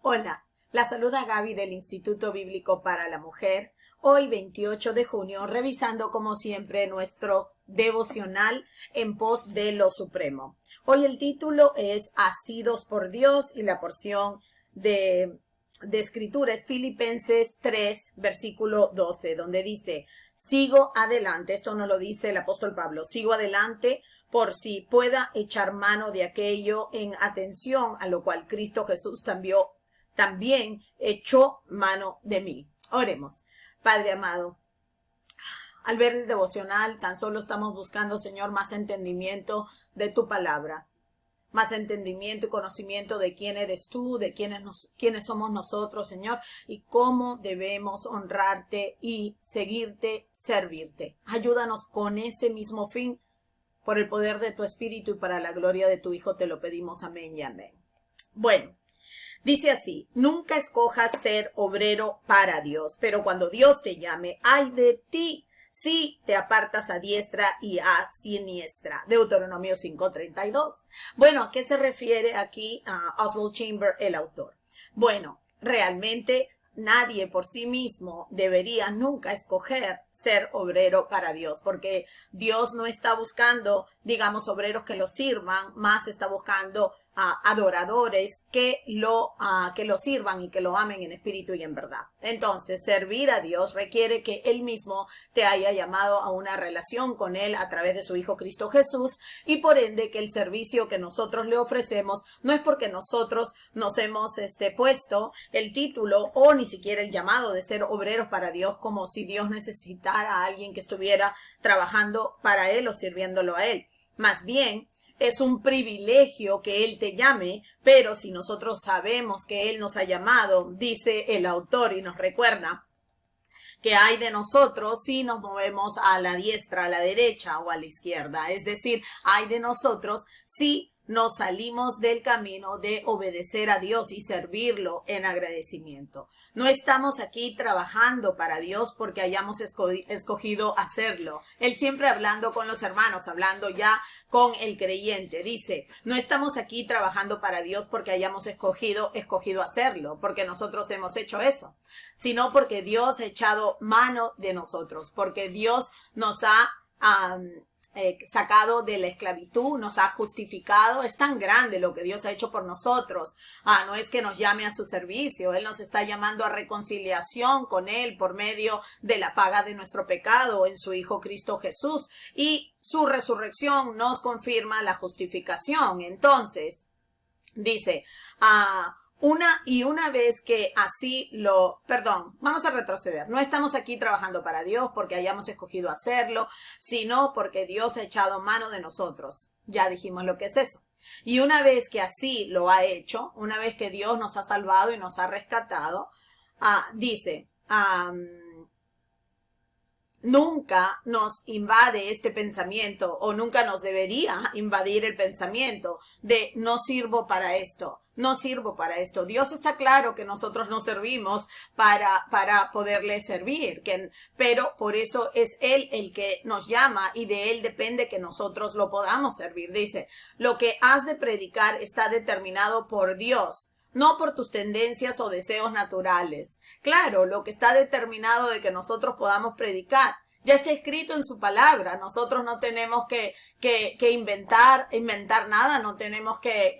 Hola, la saluda Gaby del Instituto Bíblico para la Mujer. Hoy 28 de junio, revisando como siempre nuestro devocional en pos de lo supremo. Hoy el título es Asidos por Dios y la porción de escritura es Filipenses 3, versículo 12, donde dice, sigo adelante, esto nos lo dice el apóstol Pablo, sigo adelante por si pueda echar mano de aquello en atención a lo cual Cristo Jesús también echó mano de mí. Oremos. Padre amado, al ver el devocional, tan solo estamos buscando, Señor, más entendimiento de tu palabra, más entendimiento y conocimiento de quién eres tú, de quiénes somos nosotros, Señor, y cómo debemos honrarte y seguirte, servirte. Ayúdanos con ese mismo fin, por el poder de tu Espíritu y para la gloria de tu Hijo te lo pedimos. Amén y amén. Bueno. Dice así, nunca escojas ser obrero para Dios, pero cuando Dios te llame, ay de ti, si te apartas a diestra y a siniestra. Deuteronomio 5:32. Bueno, ¿a qué se refiere aquí Oswald Chambers, el autor? Bueno, realmente nadie por sí mismo debería nunca escoger ser obrero para Dios, porque Dios no está buscando, digamos, obreros que lo sirvan, más está buscando adoradores que lo sirvan y que lo amen en espíritu y en verdad. Entonces, servir a Dios requiere que Él mismo te haya llamado a una relación con Él a través de su Hijo Cristo Jesús, y por ende que el servicio que nosotros le ofrecemos no es porque nosotros nos hemos puesto el título o ni siquiera el llamado de ser obreros para Dios, como si Dios necesitara a alguien que estuviera trabajando para Él o sirviéndolo a Él. Más bien, es un privilegio que Él te llame, pero si nosotros sabemos que Él nos ha llamado, dice el autor y nos recuerda que hay de nosotros si nos movemos a la diestra, a la derecha o a la izquierda. Es decir, hay de nosotros si nos salimos del camino de obedecer a Dios y servirlo en agradecimiento. No estamos aquí trabajando para Dios porque hayamos escogido hacerlo. Él siempre hablando con los hermanos, hablando ya con el creyente. Dice, no estamos aquí trabajando para Dios porque hayamos escogido hacerlo, porque nosotros hemos hecho eso, sino porque Dios ha echado mano de nosotros, porque Dios nos ha sacado de la esclavitud, nos ha justificado. Es tan grande lo que Dios ha hecho por nosotros. No es que nos llame a su servicio, Él nos está llamando a reconciliación con Él por medio de la paga de nuestro pecado en su Hijo Cristo Jesús, y su resurrección nos confirma la justificación. Entonces, dice, una vez que vamos a retroceder. No estamos aquí trabajando para Dios porque hayamos escogido hacerlo, sino porque Dios ha echado mano de nosotros. Ya dijimos lo que es eso. Y una vez que así lo ha hecho, una vez que Dios nos ha salvado y nos ha rescatado, dice, nunca nos invade este pensamiento, o nunca nos debería invadir el pensamiento de no sirvo para esto. No sirvo para esto. Dios está claro que nosotros no servimos para poderle servir, pero por eso es Él el que nos llama y de Él depende que nosotros lo podamos servir. Dice, lo que has de predicar está determinado por Dios, no por tus tendencias o deseos naturales. Claro, lo que está determinado de que nosotros podamos predicar ya está escrito en su palabra. Nosotros no tenemos que inventar nada, no tenemos que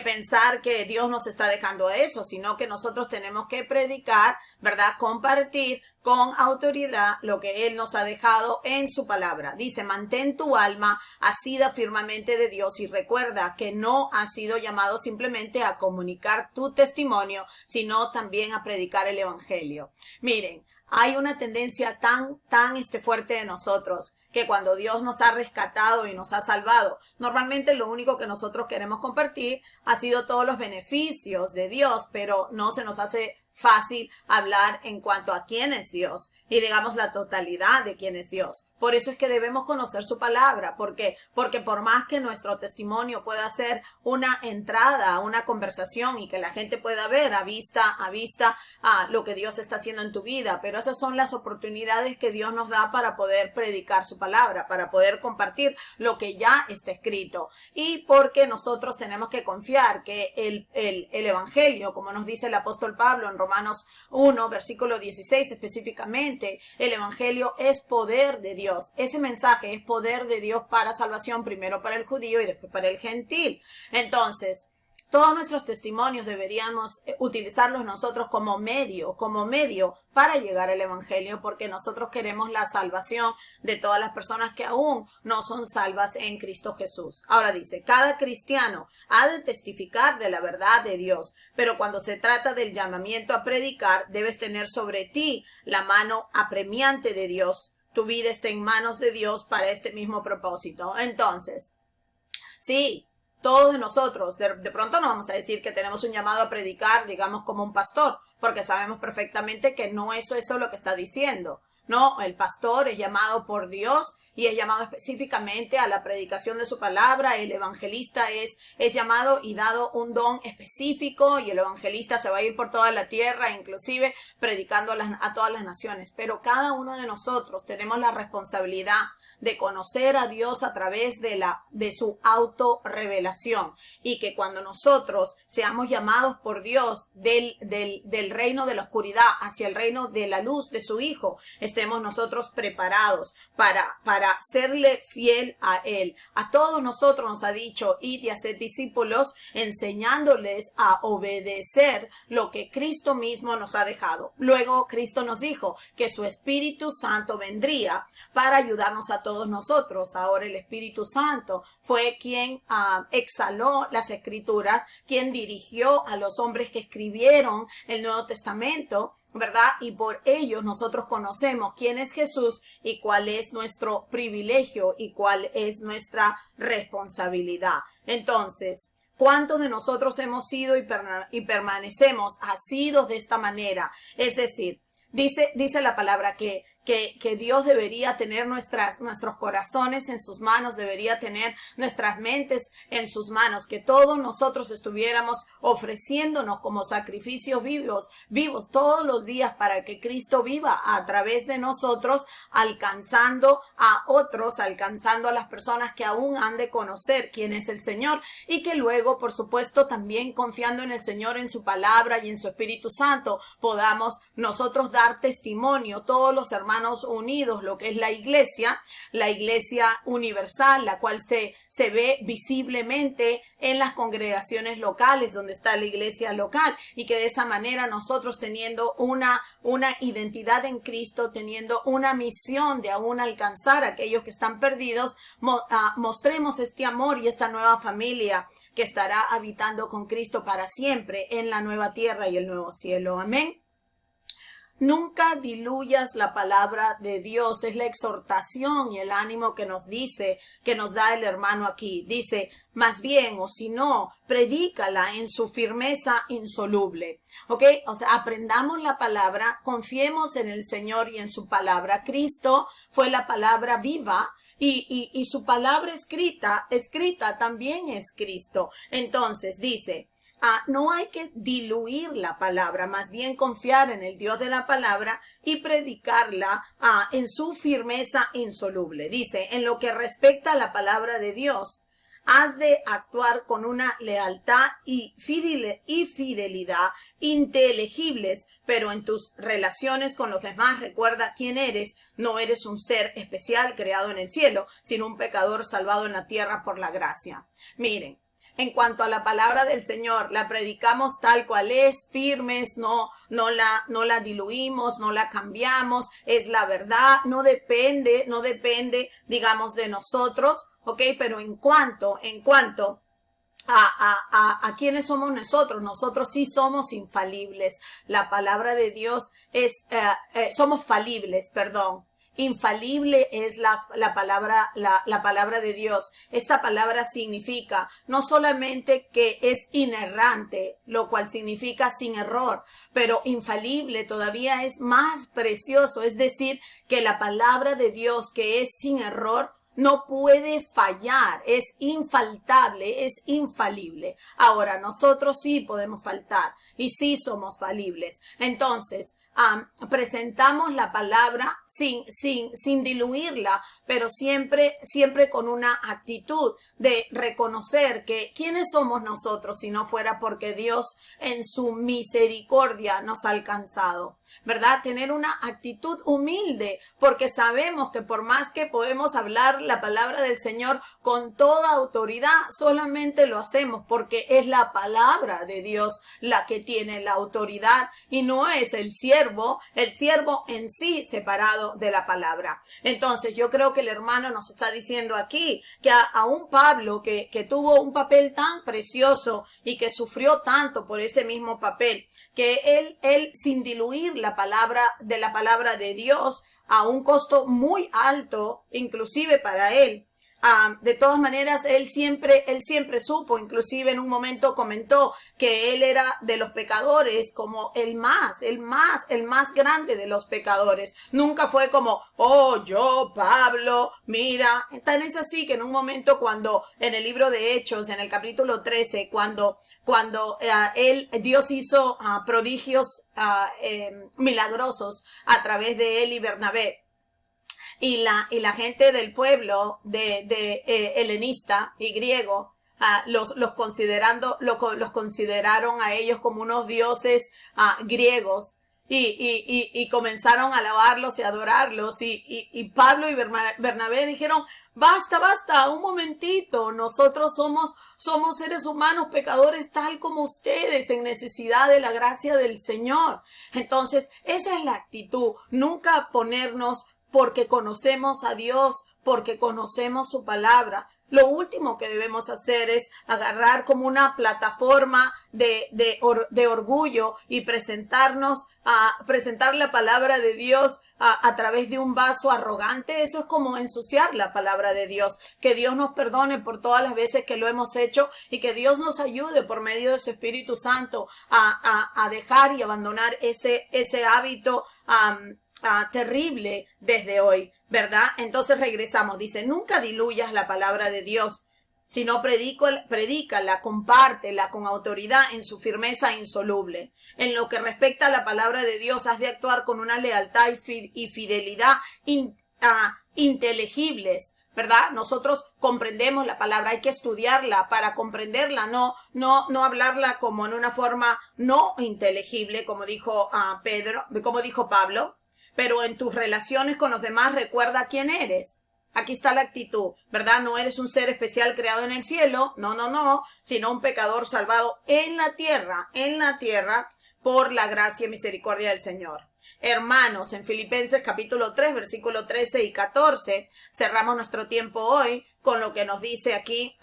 pensar que Dios nos está dejando eso, sino que nosotros tenemos que predicar, ¿verdad? Compartir con autoridad lo que Él nos ha dejado en su palabra. Dice, mantén tu alma asida firmemente de Dios y recuerda que no has sido llamado simplemente a comunicar tu testimonio, sino también a predicar el evangelio. Miren, hay una tendencia tan fuerte de nosotros que cuando Dios nos ha rescatado y nos ha salvado, normalmente lo único que nosotros queremos compartir ha sido todos los beneficios de Dios, pero no se nos hace fácil hablar en cuanto a quién es Dios y digamos la totalidad de quién es Dios. Por eso es que debemos conocer su palabra. ¿Por qué? Porque por más que nuestro testimonio pueda ser una entrada, una conversación y que la gente pueda ver a vista lo que Dios está haciendo en tu vida, pero esas son las oportunidades que Dios nos da para poder predicar su palabra. palabra, para poder compartir lo que ya está escrito. Y porque nosotros tenemos que confiar que el evangelio, como nos dice el apóstol Pablo en Romanos 1, versículo 16 específicamente, el evangelio es poder de Dios. Ese mensaje es poder de Dios para salvación, primero para el judío y después para el gentil. Entonces, todos nuestros testimonios deberíamos utilizarlos nosotros como medio para llegar al evangelio, porque nosotros queremos la salvación de todas las personas que aún no son salvas en Cristo Jesús. Ahora dice, cada cristiano ha de testificar de la verdad de Dios, pero cuando se trata del llamamiento a predicar, debes tener sobre ti la mano apremiante de Dios. Tu vida está en manos de Dios para este mismo propósito. Entonces, sí, todos nosotros, de pronto no vamos a decir que tenemos un llamado a predicar, digamos, como un pastor, porque sabemos perfectamente que no es eso lo que está diciendo. No, el pastor es llamado por Dios y es llamado específicamente a la predicación de su palabra. El evangelista es llamado y dado un don específico, y el evangelista se va a ir por toda la tierra, inclusive predicando a todas las naciones. Pero cada uno de nosotros tenemos la responsabilidad de conocer a Dios a través de su autorrevelación, y que cuando nosotros seamos llamados por Dios del reino de la oscuridad hacia el reino de la luz de su Hijo, estemos nosotros preparados para serle fiel a Él. A todos nosotros nos ha dicho, id y haced discípulos, enseñándoles a obedecer lo que Cristo mismo nos ha dejado. Luego Cristo nos dijo que su Espíritu Santo vendría para ayudarnos a todos nosotros. Ahora el Espíritu Santo fue quien exhaló las Escrituras, quien dirigió a los hombres que escribieron el Nuevo Testamento, ¿verdad? Y por ellos nosotros conocemos quién es Jesús y cuál es nuestro privilegio y cuál es nuestra responsabilidad. Entonces, ¿cuántos de nosotros hemos sido y permanecemos asidos de esta manera? Es decir, dice la palabra que Dios debería tener nuestros corazones en sus manos, debería tener nuestras mentes en sus manos, que todos nosotros estuviéramos ofreciéndonos como sacrificios vivos todos los días para que Cristo viva a través de nosotros, alcanzando a otros, alcanzando a las personas que aún han de conocer quién es el Señor, y que luego, por supuesto, también confiando en el Señor, en su palabra y en su Espíritu Santo, podamos nosotros dar testimonio, todos los hermanos unidos, lo que es la iglesia universal, la cual se ve visiblemente en las congregaciones locales donde está la iglesia local, y que de esa manera nosotros, teniendo una identidad en Cristo, teniendo una misión de aún alcanzar a aquellos que están perdidos, mostremos este amor y esta nueva familia que estará habitando con Cristo para siempre en la nueva tierra y el nuevo cielo. Amén. Nunca diluyas la palabra de Dios. Es la exhortación y el ánimo que nos dice, que nos da el hermano aquí. Dice, más bien, o si no, predícala en su firmeza insoluble. ¿Ok? O sea, aprendamos la palabra, confiemos en el Señor y en su palabra. Cristo fue la palabra viva. Y su palabra escrita también es Cristo. Entonces dice, no hay que diluir la palabra, más bien confiar en el Dios de la palabra y predicarla en su firmeza insoluble. Dice, en lo que respecta a la palabra de Dios, has de actuar con una lealtad y fidelidad inteligibles, pero en tus relaciones con los demás recuerda quién eres. No eres un ser especial creado en el cielo, sino un pecador salvado en la tierra por la gracia. Miren, en cuanto a la palabra del Señor, la predicamos tal cual es, firmes, no la diluimos, no la cambiamos, es la verdad, no depende, digamos, de nosotros, ¿ok? Pero en cuanto a quiénes somos nosotros sí somos infalibles. La palabra de Dios somos falibles, perdón. Infalible es la palabra de Dios. Esta palabra significa no solamente que es inerrante, lo cual significa sin error, pero infalible todavía es más precioso. Es decir, que la palabra de Dios, que es sin error, no puede fallar, es infaltable, es infalible. Ahora, nosotros sí podemos faltar y sí somos falibles. Entonces, presentamos la palabra sin diluirla, pero siempre con una actitud de reconocer que quiénes somos nosotros si no fuera porque Dios en su misericordia nos ha alcanzado, ¿verdad? Tener una actitud humilde, porque sabemos que por más que podemos hablar la palabra del Señor con toda autoridad, solamente lo hacemos porque es la palabra de Dios la que tiene la autoridad y no es el siervo en sí separado de la palabra. Entonces yo creo que el hermano nos está diciendo aquí que a un Pablo que tuvo un papel tan precioso y que sufrió tanto por ese mismo papel, que él sin diluir la palabra de Dios a un costo muy alto, inclusive para él. De todas maneras, él siempre supo, inclusive en un momento comentó que él era de los pecadores como el más grande de los pecadores. Nunca fue como, oh, yo, Pablo, mira. Tan es así que en un momento cuando en el libro de Hechos, en el capítulo 13, cuando Dios hizo prodigios milagrosos a través de él y Bernabé, y la gente del pueblo de helenista y griego los consideraron a ellos como unos dioses griegos y comenzaron a alabarlos y adorarlos y Pablo y Bernabé dijeron, basta, un momentito, nosotros somos seres humanos pecadores tal como ustedes en necesidad de la gracia del Señor. Entonces esa es la actitud, nunca ponernos porque conocemos a Dios, porque conocemos su palabra. Lo último que debemos hacer es agarrar como una plataforma de orgullo y presentar la palabra de Dios a través de un vaso arrogante. Eso es como ensuciar la palabra de Dios. Que Dios nos perdone por todas las veces que lo hemos hecho y que Dios nos ayude por medio de su Espíritu Santo a dejar y abandonar ese hábito terrible desde hoy, ¿verdad? Entonces regresamos, dice, nunca diluyas la palabra de Dios, sino predícala, compártela con autoridad en su firmeza insoluble. En lo que respecta a la palabra de Dios, has de actuar con una lealtad y fidelidad inteligibles, ¿verdad? Nosotros comprendemos la palabra, hay que estudiarla para comprenderla, no hablarla como en una forma no inteligible, como dijo Pablo. Pero en tus relaciones con los demás recuerda quién eres. Aquí está la actitud, ¿verdad? No eres un ser especial creado en el cielo, no, sino un pecador salvado en la tierra, por la gracia y misericordia del Señor. Hermanos, en Filipenses capítulo 3, versículo 13 y 14, cerramos nuestro tiempo hoy con lo que nos dice aquí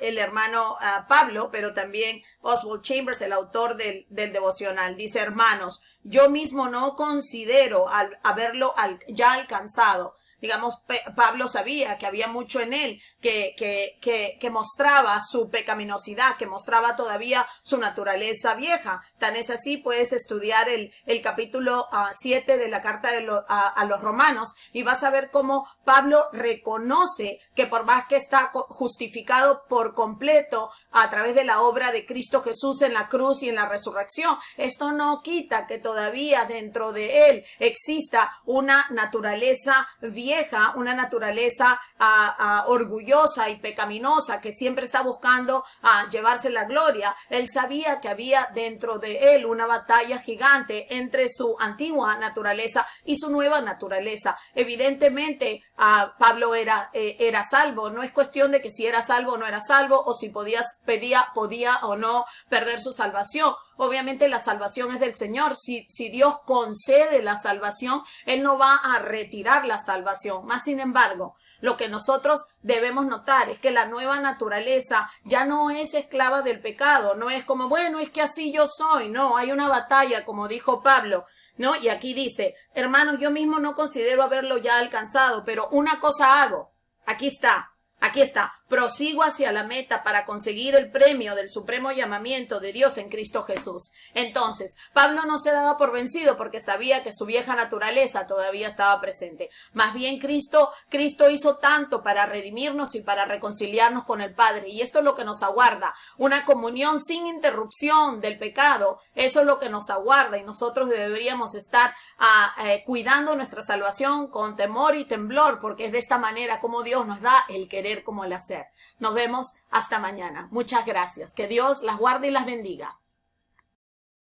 el hermano Pablo, pero también Oswald Chambers, el autor del devocional. Dice, hermanos, yo mismo no considero haberlo ya alcanzado. Digamos, Pablo sabía que había mucho en él que mostraba su pecaminosidad, que mostraba todavía su naturaleza vieja. Tan es así, puedes estudiar el capítulo 7 de la carta a los romanos y vas a ver cómo Pablo reconoce que por más que está justificado por completo a través de la obra de Cristo Jesús en la cruz y en la resurrección, esto no quita que todavía dentro de él exista una naturaleza vieja, una naturaleza orgullosa y pecaminosa que siempre está buscando llevarse la gloria. Él sabía que había dentro de él una batalla gigante entre su antigua naturaleza y su nueva naturaleza. Evidentemente, Pablo era salvo. No es cuestión de que si era salvo o no era salvo, o si podía o no perder su salvación. Obviamente la salvación es del Señor. Si Dios concede la salvación, Él no va a retirar la salvación. Más sin embargo, lo que nosotros debemos notar es que la nueva naturaleza ya no es esclava del pecado. No es como, bueno, es que así yo soy. No, hay una batalla, como dijo Pablo, ¿no? Y aquí dice, hermanos, yo mismo no considero haberlo ya alcanzado, pero una cosa hago. Aquí está. Aquí está, prosigo hacia la meta para conseguir el premio del supremo llamamiento de Dios en Cristo Jesús. Entonces, Pablo no se daba por vencido porque sabía que su vieja naturaleza todavía estaba presente. Más bien Cristo hizo tanto para redimirnos y para reconciliarnos con el Padre. Y esto es lo que nos aguarda, una comunión sin interrupción del pecado. Eso es lo que nos aguarda y nosotros deberíamos estar cuidando nuestra salvación con temor y temblor, porque es de esta manera como Dios nos da el querer como el hacer. Nos vemos hasta mañana. Muchas gracias. Que Dios las guarde y las bendiga.